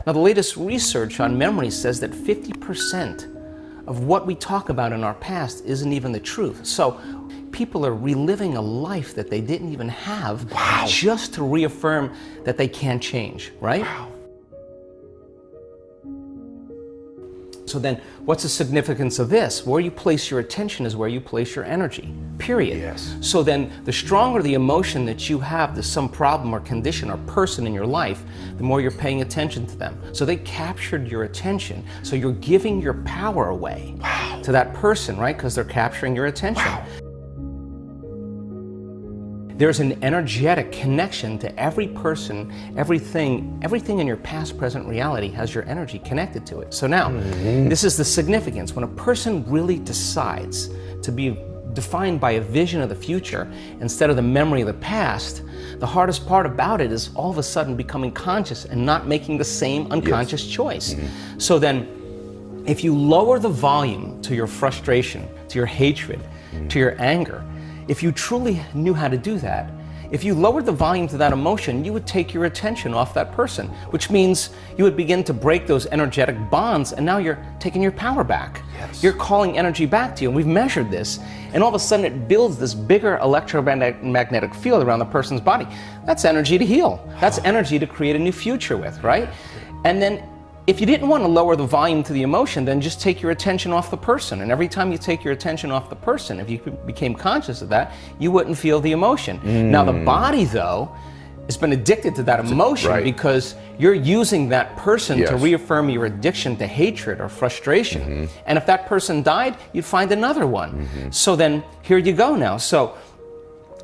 Now, the latest research on memory says that 50% of what we talk about in our past isn't even the truth. So people are reliving a life that they didn't even have. Wow. Just to reaffirm that they can't change, right? Wow. So then, what's the significance of this? Where you place your attention is where you place your energy, period. Yes. So then, the stronger the emotion that you have to some problem or condition or person in your life, the more you're paying attention to them. So they captured your attention. So you're giving your power away to that person, right? Because they're capturing your attention. Wow. There's an energetic connection to every person, everything in your past, present reality has your energy connected to it. So now, this is the significance. When a person really decides to be defined by a vision of the future instead of the memory of the past, the hardest part about it is all of a sudden becoming conscious and not making the same unconscious choice. So then, if you lower the volume to your frustration, to your hatred, to your anger, if you truly knew how to do that, if you lowered the volume to that emotion, you would take your attention off that person, which means you would begin to break those energetic bonds, and now you're taking your power back. Yes. You're calling energy back to you, and we've measured this, and all of a sudden it builds this bigger electromagnetic field around the person's body. That's energy to heal. That's energy to create a new future with, right? And then if you didn't want to lower the volume to the emotion, then just take your attention off the person. And every time you take your attention off the person, if you became conscious of that, you wouldn't feel the emotion. Now the body, though, has been addicted to that emotion because you're using that person to reaffirm your addiction to hatred or frustration. And if that person died, you'd find another one. So then here you go now. So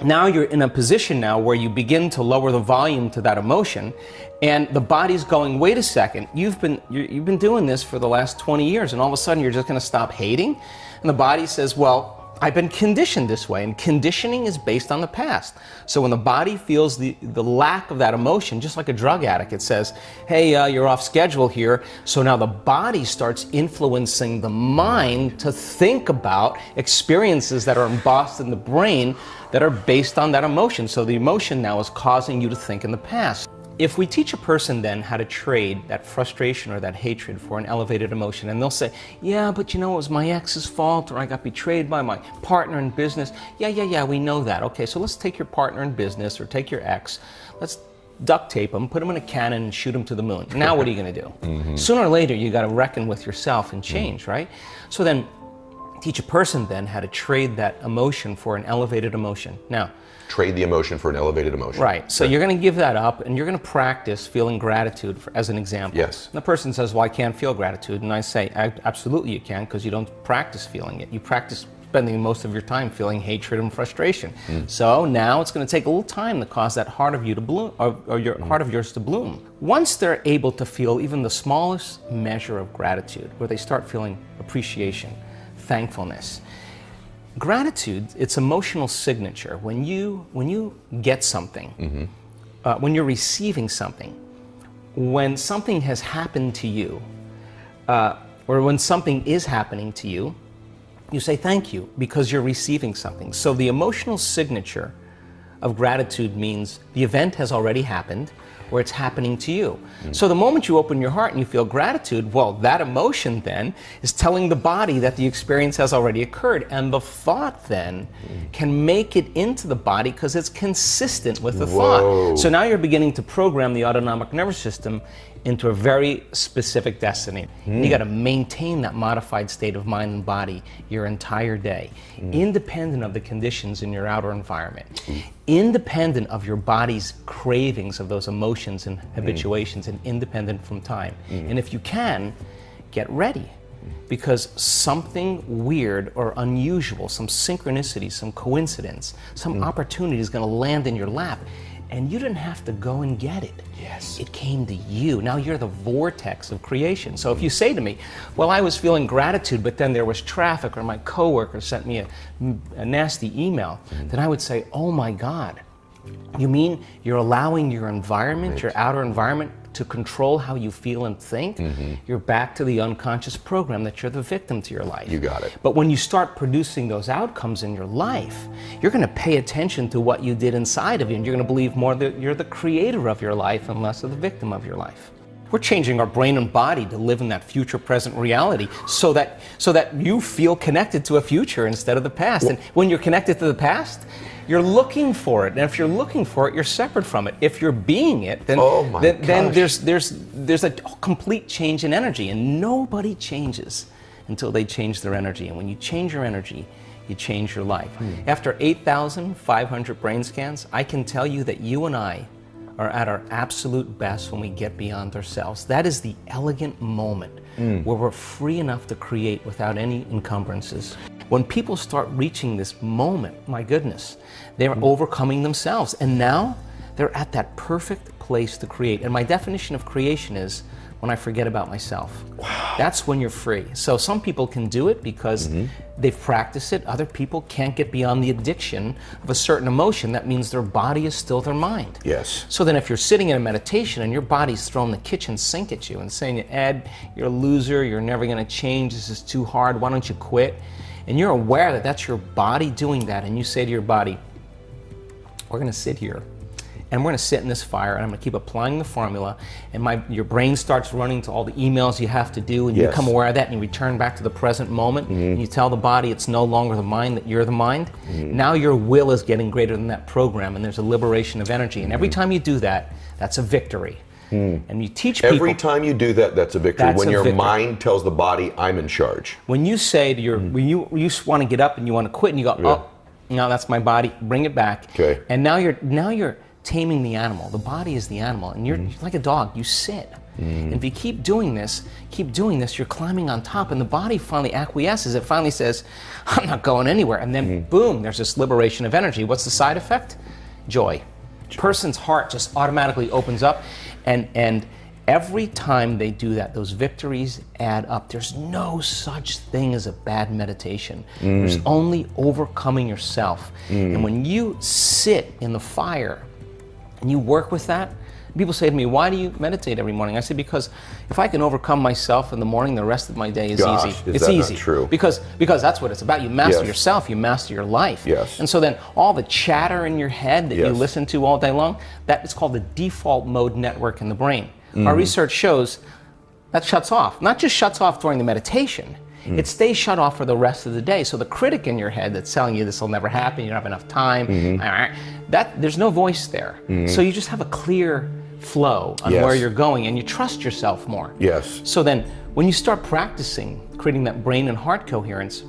now you're in a position now where you begin to lower the volume to that emotion, and the body's going, wait a second, you've been doing this for the last 20 years, and all of a sudden you're just going to stop hating? And the body says, well, I've been conditioned this way, and conditioning is based on the past. So when the body feels the lack of that emotion, just like a drug addict, it says, hey, you're off schedule here. So now the body starts influencing the mind to think about experiences that are embossed in the brain that are based on that emotion. So the emotion now is causing you to think in the past. If we teach a person then how to trade that frustration or that hatred for an elevated emotion, and they'll say, yeah, but you know, it was my ex's fault, or I got betrayed by my partner in business. Yeah, we know that. Okay, so let's take your partner in business or take your ex, let's duct tape them, put them in a cannon and shoot them to the moon. Now what are you gonna do? Sooner or later, you gotta reckon with yourself and change, right? So then, teach a person then how to trade that emotion for an elevated emotion. Now, trade the emotion for an elevated emotion. Right. So you're going to give that up, and you're going to practice feeling gratitude, as an example. Yes. And the person says, well, I can't feel gratitude. And I say, absolutely you can, because you don't practice feeling it. You practice spending most of your time feeling hatred and frustration. So now it's going to take a little time to cause that heart of you to bloom, or your heart of yours to bloom. Once they're able to feel even the smallest measure of gratitude, where they start feeling appreciation, thankfulness, gratitude, it's emotional signature. When you get something, when you're receiving something, when something has happened to you, or when something is happening to you, you say thank you because you're receiving something. So the emotional signature of gratitude means the event has already happened, or it's happening to you. So the moment you open your heart and you feel gratitude, well, that emotion then is telling the body that the experience has already occurred, and the thought then can make it into the body because it's consistent with the thought. So now you're beginning to program the autonomic nervous system into a very specific destiny. You got to maintain that modified state of mind and body your entire day, independent of the conditions in your outer environment, independent of your body's cravings of those emotions and habituations, and independent from time. And if you can, get ready, because something weird or unusual, some synchronicity, some coincidence, some opportunity is going to land in your lap. And you didn't have to go and get it. Yes. It came to you. Now you're the vortex of creation. So if you say to me, well, I was feeling gratitude, but then there was traffic, or my coworker sent me a nasty email, then I would say, oh my God, you mean you're allowing your environment, your outer environment, to control how you feel and think? You're back to the unconscious program that you're the victim to your life. You got it. But when you start producing those outcomes in your life, you're going to pay attention to what you did inside of you, and you're going to believe more that you're the creator of your life and less of the victim of your life. We're changing our brain and body to live in that future present reality so that you feel connected to a future instead of the past. And when you're connected to the past, you're looking for it. And if you're looking for it, you're separate from it. If you're being it, then there's a complete change in energy. And nobody changes until they change their energy. And when you change your energy, you change your life. After 8,500 brain scans, I can tell you that you and I are at our absolute best when we get beyond ourselves. That is the elegant moment where we're free enough to create without any encumbrances. When people start reaching this moment, my goodness, they're overcoming themselves. And now they're at that perfect place to create. And my definition of creation is when I forget about myself. Wow. That's when you're free. So some people can do it because they've practiced it. Other people can't get beyond the addiction of a certain emotion. That means their body is still their mind. Yes. So then if you're sitting in a meditation and your body's throwing the kitchen sink at you and saying, Ed, you're a loser, you're never gonna change, this is too hard, why don't you quit? And you're aware that that's your body doing that, and you say to your body, we're gonna sit here and we're going to sit in this fire, and I'm going to keep applying the formula, and your brain starts running to all the emails you have to do, and you become aware of that, and you return back to the present moment, and you tell the body it's no longer the mind, that you're the mind. Now your will is getting greater than that program, and there's a liberation of energy. And every time you do that, that's a victory. And you teach people. Every time you do that, that's a victory. When your mind tells the body, I'm in charge. When you say to your, when you want to get up and you want to quit, and you go, oh, no, that's my body, bring it back. Okay. And now you're taming the animal. The body is the animal, and you're like a dog. You sit, and if you keep doing this, you're climbing on top, and the body finally acquiesces. It finally says, "I'm not going anywhere," and then boom, there's this liberation of energy. What's the side effect? Joy. Person's heart just automatically opens up, and every time they do that, those victories add up. There's no such thing as a bad meditation. There's only overcoming yourself. And when you sit in the fire and you work with that, people say to me, why do you meditate every morning? I say, because if I can overcome myself in the morning, the rest of my day is easy. It's easy. Not true? Because that's what it's about. You master yourself, you master your life. Yes. And so then all the chatter in your head that you listen to all day long, that is called the default mode network in the brain. Our research shows that shuts off. Not just shuts off during the meditation, it stays shut off for the rest of the day. So the critic in your head that's telling you this will never happen, you don't have enough time, there's no voice there. So you just have a clear flow on where you're going, and you trust yourself more. Yes. So then when you start practicing creating that brain and heart coherence,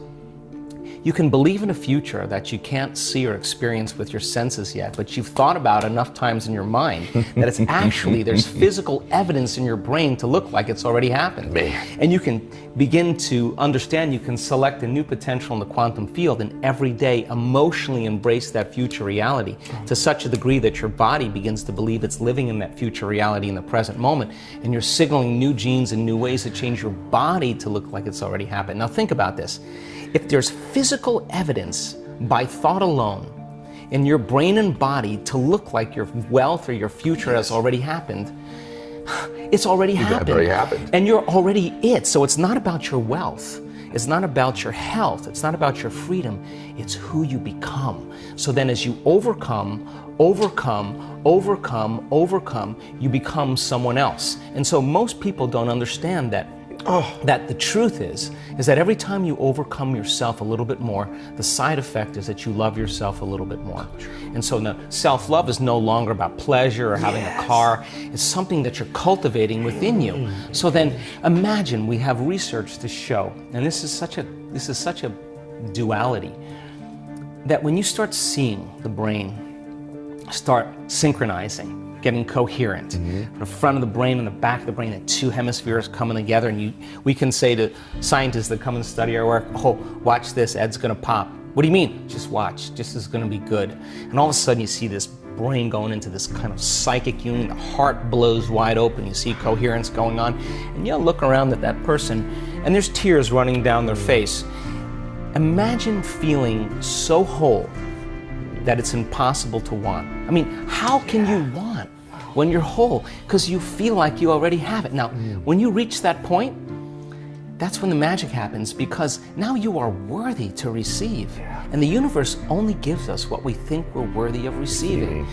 you can believe in a future that you can't see or experience with your senses yet, but you've thought about enough times in your mind that it's actually, there's physical evidence in your brain to look like it's already happened. Man. And you can begin to understand, you can select a new potential in the quantum field, and every day emotionally embrace that future reality to such a degree that your body begins to believe it's living in that future reality in the present moment, and you're signaling new genes and new ways to change your body to look like it's already happened. Now think about this. If there's physical evidence by thought alone in your brain and body to look like your wealth or your future has already happened, it's already happened. It's already happened. And you're already it. So it's not about your wealth. It's not about your health. It's not about your freedom. It's who you become. So then as you overcome, you become someone else. And so most people don't understand that that the truth is that every time you overcome yourself a little bit more, the side effect is that you love yourself a little bit more. And so now self-love is no longer about pleasure or having a car. It's something that you're cultivating within you. So then imagine, we have research to show, and this is such a duality, that when you start seeing the brain start synchronizing, getting coherent. The front of the brain and the back of the brain, the two hemispheres coming together, and we can say to scientists that come and study our work, oh, watch this, Ed's gonna pop. What do you mean? Just watch, this is gonna be good. And all of a sudden you see this brain going into this kind of psychic union, the heart blows wide open, you see coherence going on, and you'll look around at that person, and there's tears running down their face. Imagine feeling so whole that it's impossible to want. I mean, how can you want when you're whole? Because you feel like you already have it. Now, when you reach that point, that's when the magic happens, because now you are worthy to receive. And the universe only gives us what we think we're worthy of receiving.